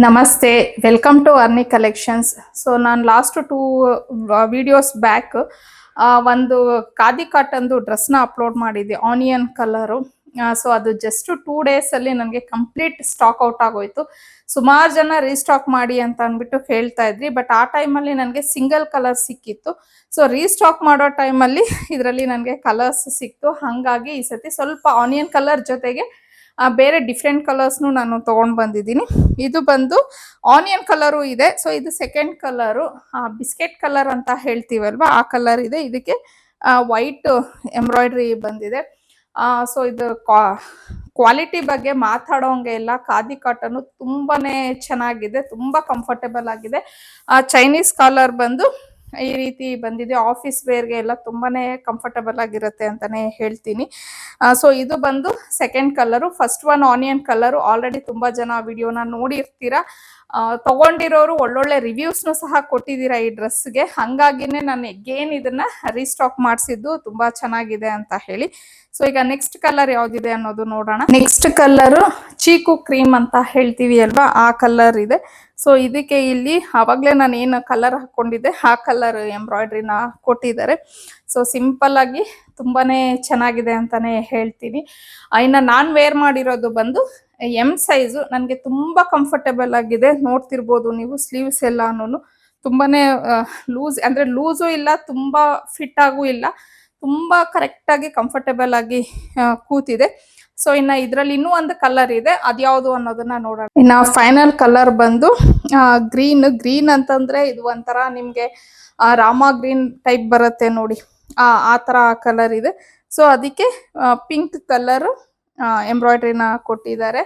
ನಮಸ್ತೆ, welcome to ಅರ್ನಿ collections. So ನಾನು last 2 videos back ಒಂದು ಖಾದಿ ಕಾಟನ್ದು ಡ್ರೆಸ್ನ ಅಪ್ಲೋಡ್ ಮಾಡಿದ್ದೆ, ಆನಿಯನ್ ಕಲರು. ಸೊ ಅದು ಜಸ್ಟ್ 2 ಡೇಸಲ್ಲಿ ನನಗೆ ಕಂಪ್ಲೀಟ್ ಸ್ಟಾಕ್ ಔಟ್ ಆಗೋಯ್ತು. ಸುಮಾರು ಜನ ರೀಸ್ಟಾಕ್ ಮಾಡಿ ಅಂತ ಅಂದ್ಬಿಟ್ಟು ಹೇಳ್ತಾ ಇದ್ರಿ, ಬಟ್ ಆ ಟೈಮಲ್ಲಿ ನನಗೆ ಸಿಂಗಲ್ ಕಲರ್ ಸಿಕ್ಕಿತ್ತು. ಸೊ ರೀಸ್ಟಾಕ್ ಮಾಡೋ ಟೈಮಲ್ಲಿ ಇದರಲ್ಲಿ ನನಗೆ ಕಲರ್ಸ್ ಸಿಕ್ತು. ಹಾಗಾಗಿ ಈ ಸತಿ ಸ್ವಲ್ಪ ಆನಿಯನ್ ಕಲರ್ ಜೊತೆಗೆ ಬೇರೆ ಡಿಫ್ರೆಂಟ್ ಕಲರ್ಸ್ನು ನಾನು ತೊಗೊಂಡು ಬಂದಿದ್ದೀನಿ. ಇದು ಬಂದು ಆನಿಯನ್ ಕಲರು ಇದೆ. ಸೊ ಇದು ಸೆಕೆಂಡ್ ಕಲರು, ಬಿಸ್ಕೆಟ್ ಕಲರ್ ಅಂತ ಹೇಳ್ತೀವಲ್ವಾ, ಆ ಕಲರ್ ಇದೆ. ಇದಕ್ಕೆ ವೈಟ್ ಎಂಬ್ರಾಯ್ಡ್ರಿ ಬಂದಿದೆ. ಸೊ ಇದು ಕ್ವಾಲಿಟಿ ಬಗ್ಗೆ ಮಾತಾಡೋಂಗೆ ಇಲ್ಲ. ಖಾದಿ ಕಾಟನ್ನು ತುಂಬಾನೇ ಚೆನ್ನಾಗಿದೆ, ತುಂಬಾ ಕಂಫರ್ಟೇಬಲ್ ಆಗಿದೆ. ಚೈನೀಸ್ ಕಾಲರ್ ಬಂದು ಈ ರೀತಿ ಬಂದಿದೆ. ಆಫೀಸ್ ವೇರ್ಗೆ ಎಲ್ಲ ತುಂಬಾನೇ ಕಂಫರ್ಟಬಲ್ ಆಗಿರುತ್ತೆ ಅಂತಾನೆ ಹೇಳ್ತೀನಿ. ಸೊ ಇದು ಬಂದು second colour. First one onion colour already ತುಂಬಾ ಜನ ವಿಡಿಯೋನ ನೋಡಿರ್ತೀರಾ. ತಗೊಂಡಿರೋರು ಒಳ್ಳೊಳ್ಳೆ ರಿವ್ಯೂಸ್ನು ಸಹ ಕೊಟ್ಟಿದ್ದೀರಾ ಈ ಡ್ರೆಸ್ಗೆ. ಹಂಗಾಗಿನೇ ನಾನು ಅಗೇನ್ ಇದನ್ನ ರೀಸ್ಟಾಕ್ ಮಾಡಿಸಿದ್ದು, ತುಂಬಾ ಚೆನ್ನಾಗಿದೆ ಅಂತ ಹೇಳಿ. ಸೊ ಈಗ ನೆಕ್ಸ್ಟ್ ಕಲರ್ ಯಾವ್ದಿದೆ ಅನ್ನೋದು ನೋಡೋಣ. ನೆಕ್ಸ್ಟ್ ಕಲರ್ ಚೀಕು ಕ್ರೀಮ್ ಅಂತ ಹೇಳ್ತೀವಿ ಅಲ್ವಾ, ಆ ಕಲರ್ ಇದೆ. ಸೊ ಇದಕ್ಕೆ ಇಲ್ಲಿ ಆವಾಗಲೇ ನಾನು ಏನು ಕಲರ್ ಹಾಕೊಂಡಿದ್ದೆ ಆ ಕಲರ್ ಎಂಬ್ರಾಯ್ಡ್ರಿನ ಕೊಟ್ಟಿದ್ದಾರೆ. ಸೊ ಸಿಂಪಲ್ ಆಗಿ ತುಂಬಾನೇ ಚೆನ್ನಾಗಿದೆ ಅಂತಾನೆ ಹೇಳ್ತೀನಿ. ಇನ್ನು ನಾನು ವೇರ್ ಮಾಡಿರೋದು ಬಂದು ಎಮ್ ಸೈಜು. ನನಗೆ ತುಂಬಾ ಕಂಫರ್ಟೇಬಲ್ ಆಗಿದೆ. ನೋಡ್ತಿರ್ಬೋದು ನೀವು, ಸ್ಲೀವ್ಸ್ ಎಲ್ಲಾನು ತುಂಬಾನೇ ಲೂಸ್, ಅಂದ್ರೆ ಲೂಸು ಇಲ್ಲ, ತುಂಬಾ ಫಿಟ್ ಆಗೂ ಇಲ್ಲ, ತುಂಬಾ ಕರೆಕ್ಟ್ ಆಗಿ ಕಂಫರ್ಟೇಬಲ್ ಆಗಿ ಕೂತಿದೆ. ಸೊ ಇನ್ನ ಇದರಲ್ಲಿ ಇನ್ನೂ ಒಂದು ಕಲರ್ ಇದೆ, ಅದ್ಯಾವುದು ಅನ್ನೋದನ್ನ ನೋಡೋಣ. ಇನ್ನ ಫೈನಲ್ ಕಲರ್ ಬಂದು ಗ್ರೀನ್ ಅಂತಂದ್ರೆ ಇದು ಒಂಥರ ನಿಮ್ಗೆ ರಾಮ ಗ್ರೀನ್ ಟೈಪ್ ಬರುತ್ತೆ ನೋಡಿ, ಆ ತರ ಕಲರ್ ಇದೆ. ಸೊ ಅದಕ್ಕೆ ಪಿಂಕ್ ಕಲರ್ ಎಂಬ್ರಾಯ್ಡ್ರಿನ ಕೊಟ್ಟಿದ್ದಾರೆ.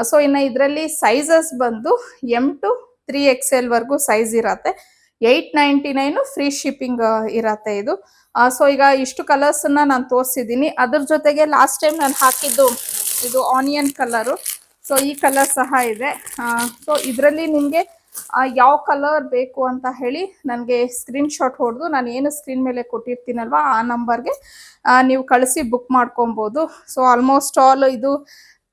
ಸೊ ಇನ್ನು ಇದರಲ್ಲಿ ಸೈಜಸ್ ಬಂದು M to 3XL ವರ್ಗೂ ಸೈಜ್ ಇರತ್ತೆ. 899 ಫ್ರೀ ಶಿಪ್ಪಿಂಗ್ ಇರತ್ತೆ ಇದು. ಸೊ ಈಗ ಇಷ್ಟು ಕಲರ್ಸ್ ನಾನು ತೋರಿಸಿದ್ದೀನಿ. ಅದ್ರ ಜೊತೆಗೆ ಲಾಸ್ಟ್ ಟೈಮ್ ನಾನು ಹಾಕಿದ್ದು ಇದು ಆನಿಯನ್ ಕಲರು. ಸೊ ಈ ಕಲರ್ ಸಹ ಇದೆ. ಸೊ ಇದರಲ್ಲಿ ನಿಮಗೆ ಯಾವ ಕಲರ್ ಬೇಕು ಅಂತ ಹೇಳಿ ನನಗೆ ಸ್ಕ್ರೀನ್ ಶಾಟ್ ಹೊಡೆದು ನಾನು ಏನು ಸ್ಕ್ರೀನ್ ಮೇಲೆ ಕೊಟ್ಟಿರ್ತೀನಲ್ವ ಆ ನಂಬರ್ಗೆ ನೀವು ಕಳಿಸಿ ಬುಕ್ ಮಾಡ್ಕೊಬೋದು. ಸೊ ಆಲ್ಮೋಸ್ಟ್ ಆಲ್ ಇದು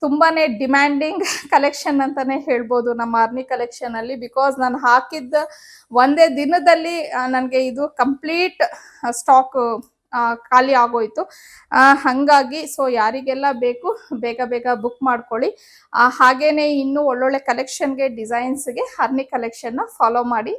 ತುಂಬಾನೇ ಡಿಮ್ಯಾಂಡಿಂಗ್ ಕಲೆಕ್ಷನ್ ಅಂತಾನೆ ಹೇಳ್ಬೋದು ನಮ್ಮ ಅರ್ನಿ ಕಲೆಕ್ಷನ್ ಅಲ್ಲಿ. ಬಿಕಾಸ್ ನಾನು ಹಾಕಿದ್ದ ಒಂದೇ ದಿನದಲ್ಲಿ ನನಗೆ ಇದು ಕಂಪ್ಲೀಟ್ ಸ್ಟಾಕ್ ಖಾಲಿ ಆಗೋಯ್ತು. ಹಾಗಾಗಿ ಸೊ ಯಾರಿಗೆಲ್ಲ ಬೇಕು ಬೇಗ ಬೇಗ ಬುಕ್ ಮಾಡ್ಕೊಳ್ಳಿ. ಹಾಗೇನೆ ಇನ್ನೂ ಒಳ್ಳೊಳ್ಳೆ ಕಲೆಕ್ಷನ್ಗೆ, ಡಿಸೈನ್ಸ್ಗೆ ಅರ್ನಿ ಕಲೆಕ್ಷನ್ನ ಫಾಲೋ ಮಾಡಿ.